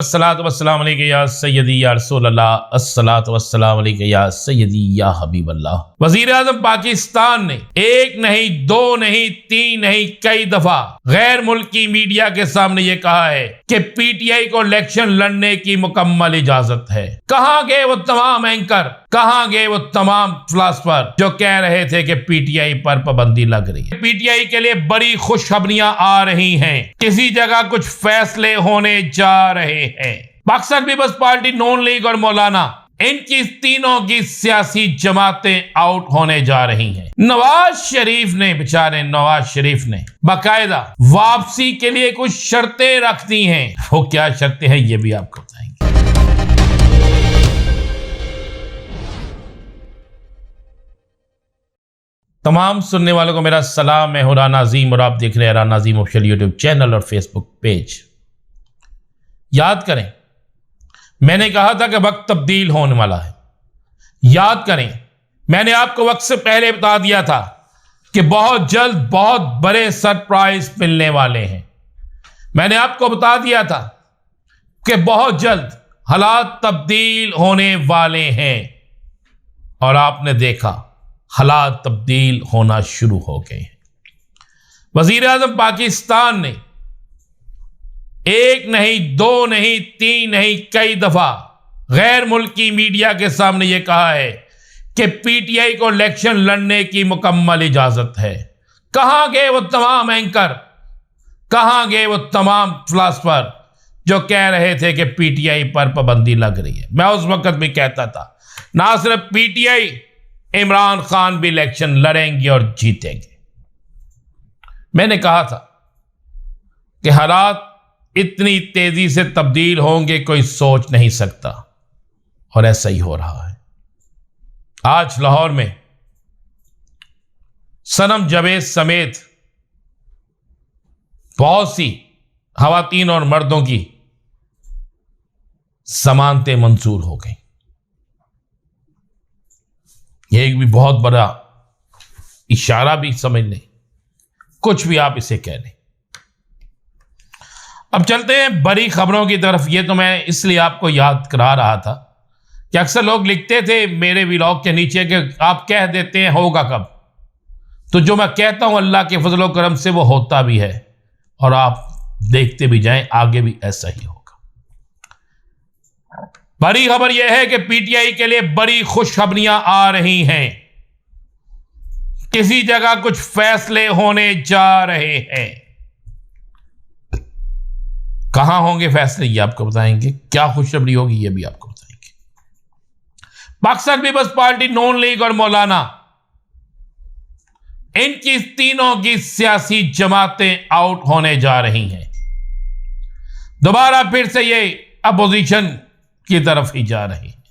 अस्सलातु वस्सलामु अलैका या सय्यदी या रसूल अल्लाह, अस्सलातु वस्सलामु अलैका या सय्यदी या हबीब अल्लाह। वज़ीर आज़म पाकिस्तान ने एक नहीं, दो नहीं, तीन नहीं, कई दफा गैर मुल्की मीडिया के सामने ये कहा है कि पीटीआई को इलेक्शन लड़ने की मुकम्मल इजाजत है। कहां गए वो तमाम एंकर, कहां गए वो तमाम फिलासफर जो कह रहे थे कि पीटीआई पर पाबंदी लग रही है। पीटीआई के लिए बड़ी खुशखबरियां आ रही हैं, किसी जगह कुछ फैसले होने जा रहे हैं। पाकिस्तान पीपल्स पार्टी, नून लीग और मौलाना, इनकी तीनों की सियासी जमातें आउट होने जा रही हैं। नवाज शरीफ ने, बेचारे नवाज शरीफ ने बाकायदा वापसी के लिए कुछ शर्तें रख दी हैं। वो क्या शर्तें हैं ये भी आपको बताएंगे। तमाम सुनने वालों को मेरा सलाम। मैं हूं राना अजीम और आप देख रहे हैं राना अजीम ऑफिशियल यूट्यूब चैनल और फेसबुक पेज। याद करें, मैंने कहा था कि वक्त तब्दील होने वाला है। याद करें, मैंने आपको वक्त से पहले बता दिया था कि बहुत जल्द बहुत बड़े सरप्राइज मिलने वाले हैं। मैंने आपको बता दिया था कि बहुत जल्द हालात तब्दील होने वाले हैं और आपने देखा हालात तब्दील होना शुरू हो गए हैं। वजीर आज़म पाकिस्तान ने एक नहीं, दो नहीं, तीन नहीं, कई दफा गैर मुल्की मीडिया के सामने यह कहा है कि पीटीआई को इलेक्शन लड़ने की मुकम्मल इजाजत है। कहां गए वो तमाम एंकर, कहां गए वो तमाम फिलासफर जो कह रहे थे कि पीटीआई पर पाबंदी लग रही है। मैं उस वक्त भी कहता था, ना सिर्फ पीटीआई, इमरान खान भी इलेक्शन लड़ेंगे और जीतेंगे। मैंने कहा था कि हालात इतनी तेजी से तब्दील होंगे कोई सोच नहीं सकता, और ऐसा ही हो रहा है। आज लाहौर में सनम जावेद समेत बहुत सी खवातीन और मर्दों की जमानतें मंजूर हो गई। यह एक भी बहुत बड़ा इशारा भी समझ लें, कुछ भी आप इसे कह लें। अब चलते हैं बड़ी खबरों की तरफ। ये तो मैं इसलिए आपको याद करा रहा था कि अक्सर लोग लिखते थे मेरे व्लॉग के नीचे कि आप कह देते हैं होगा कब, तो जो मैं कहता हूं अल्लाह के फजल व करम से वो होता भी है, और आप देखते भी जाएं आगे भी ऐसा ही होगा। बड़ी खबर यह है कि पीटीआई के लिए बड़ी खुशखबरियां आ रही हैं, किसी जगह कुछ फैसले होने जा रहे हैं। कहां होंगे फैसले ये आपको बताएंगे, क्या खुशखबरी होगी ये भी आपको बताएंगे। पाकिस्तान पीपल्स पार्टी, नून लीग और मौलाना, इनकी तीनों की सियासी जमातें आउट होने जा रही हैं। दोबारा फिर से ये अपोजिशन की तरफ ही जा रही है,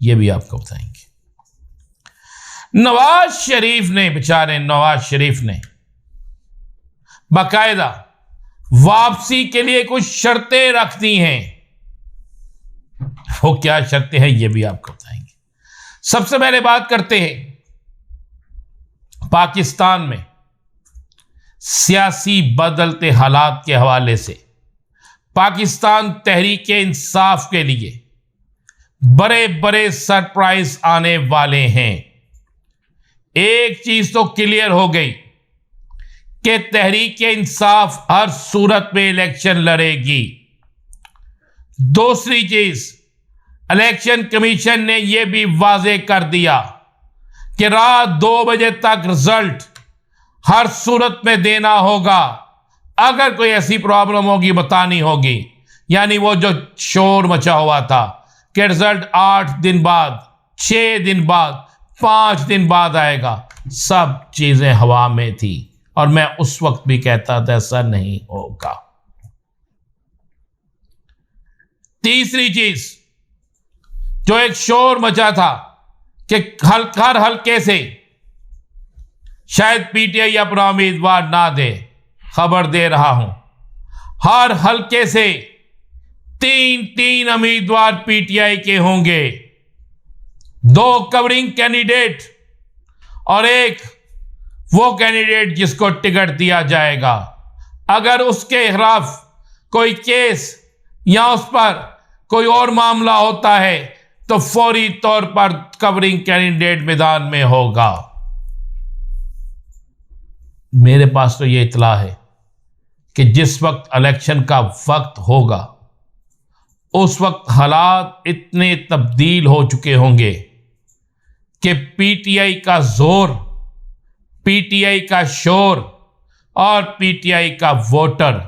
ये भी आपको बताएंगे। नवाज शरीफ ने, बेचारे नवाज शरीफ ने बाकायदा वापसी के लिए कुछ शर्तें रख दी हैं। वो क्या शर्तें हैं ये भी आपको बताएंगे। सबसे पहले बात करते हैं पाकिस्तान में सियासी बदलते हालात के हवाले से पाकिस्तान तहरीक इंसाफ के लिए बड़े बड़े सरप्राइज आने वाले हैं। एक चीज तो क्लियर हो गई कि तहरीक इंसाफ हर सूरत में इलेक्शन लड़ेगी। दूसरी चीज, इलेक्शन कमीशन ने यह भी वाजे कर दिया कि रात 2 बजे तक रिजल्ट हर सूरत में देना होगा। अगर कोई ऐसी प्रॉब्लम होगी बतानी होगी, यानी वो जो शोर मचा हुआ था कि रिजल्ट 8 दिन बाद, 6 दिन बाद, 5 दिन बाद आएगा, सब चीजें हवा में थी, और मैं उस वक्त भी कहता था ऐसा नहीं होगा। तीसरी चीज, जो एक शोर मचा था कि हर हल्के से शायद पीटीआई अपना उम्मीदवार ना दे, खबर दे रहा हूं, हर हल्के से 3 उम्मीदवार पीटीआई के होंगे। 2 कवरिंग कैंडिडेट और एक वो कैंडिडेट जिसको टिकट दिया जाएगा। अगर उसके खिलाफ कोई केस या उस पर कोई और मामला होता है तो फौरी तौर पर कवरिंग कैंडिडेट मैदान में होगा। मेरे पास तो यह इतला है कि जिस वक्त इलेक्शन का वक्त होगा उस वक्त हालात इतने तब्दील हो चुके होंगे कि पीटीआई का जोर, पीटीआई का शोर और पीटीआई का वोटर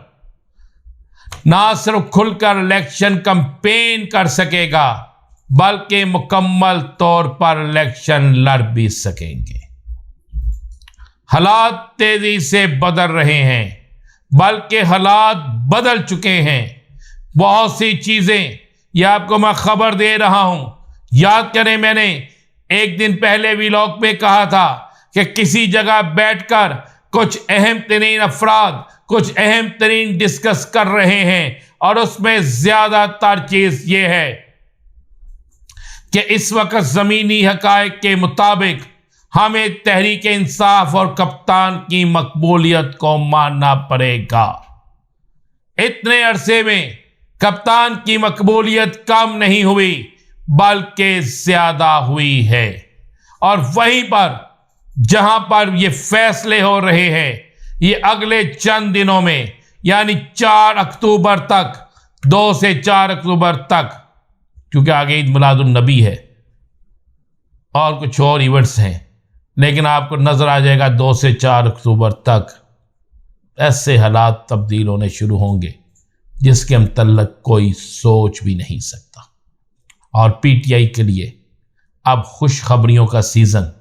ना सिर्फ खुलकर इलेक्शन कैंपेन कर सकेगा बल्कि मुकम्मल तौर पर इलेक्शन लड़ भी सकेंगे। हालात तेजी से बदल रहे हैं, बल्कि हालात बदल चुके हैं। बहुत सी चीजें, ये आपको मैं खबर दे रहा हूं, याद करें मैंने एक दिन पहले व्लॉग में कहा था कि किसी जगह बैठकर कुछ अहम तरीन अफराद कुछ अहम तरीन डिस्कस कर रहे हैं और उसमें ज्यादातर चीज ये है कि इस वक्त जमीनी हकायक के मुताबिक हमें तहरीक इंसाफ और कप्तान की मकबूलियत को मानना पड़ेगा। इतने अरसे में कप्तान की मकबूलियत कम नहीं हुई बल्कि ज्यादा हुई है। और वहीं पर जहां पर ये फैसले हो रहे हैं, ये अगले चंद दिनों में यानी 4 अक्टूबर तक, 2 से 4 अक्टूबर तक, क्योंकि आगे ईद मिलादुन नबी है और कुछ और इवेंट्स हैं, लेकिन आपको नजर आ जाएगा 2 से 4 अक्टूबर तक ऐसे हालात तब्दील होने शुरू होंगे जिसके मतलब कोई सोच भी नहीं सकता। और पीटीआई के लिए अब खुशखबरियों का सीजन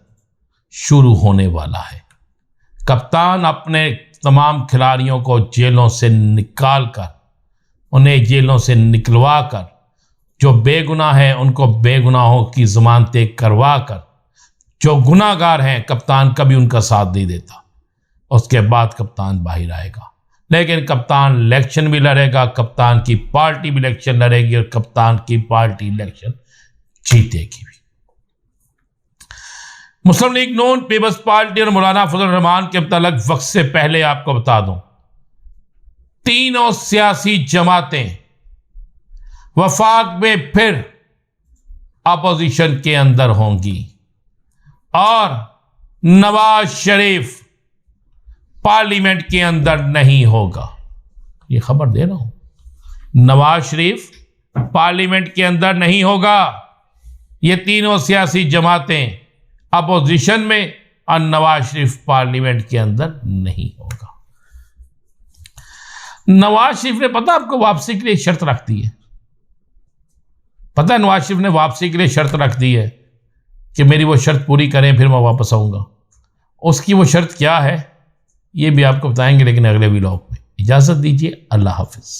शुरू होने वाला है। कप्तान अपने तमाम खिलाड़ियों को जेलों से निकाल कर, उन्हें जेलों से निकलवा कर, जो बेगुनाह हैं उनको बेगुनाहों की जमानतें करवा कर, जो गुनाहगार हैं कप्तान कभी उनका साथ नहीं देता, उसके बाद कप्तान बाहर आएगा। लेकिन कप्तान इलेक्शन भी लड़ेगा, कप्तान की पार्टी भी इलेक्शन लड़ेगी और कप्तान की पार्टी इलेक्शन जीतेगी भी। मुस्लिम लीग नून, पीपल्स पार्टी और मौलाना फजल रहमान के मुतालिक वक्त से पहले आपको बता दूं, तीनों सियासी जमातें वफाक में फिर अपोजिशन के अंदर होंगी और नवाज शरीफ पार्लियामेंट के अंदर नहीं होगा। ये खबर दे रहा हूं, नवाज शरीफ पार्लियामेंट के अंदर नहीं होगा। ये तीनों सियासी जमातें अपोजिशन में और नवाज शरीफ पार्लियामेंट के अंदर नहीं होगा। नवाज शरीफ ने, पता आपको, वापसी के लिए शर्त रख दी है। पता है नवाज शरीफ ने वापसी के लिए शर्त रख दी है कि मेरी वो शर्त पूरी करें फिर मैं वापस आऊंगा। उसकी वो शर्त क्या है ये भी आपको बताएंगे, लेकिन अगले व्लॉग में। इजाजत दीजिए, अल्लाह हाफिज।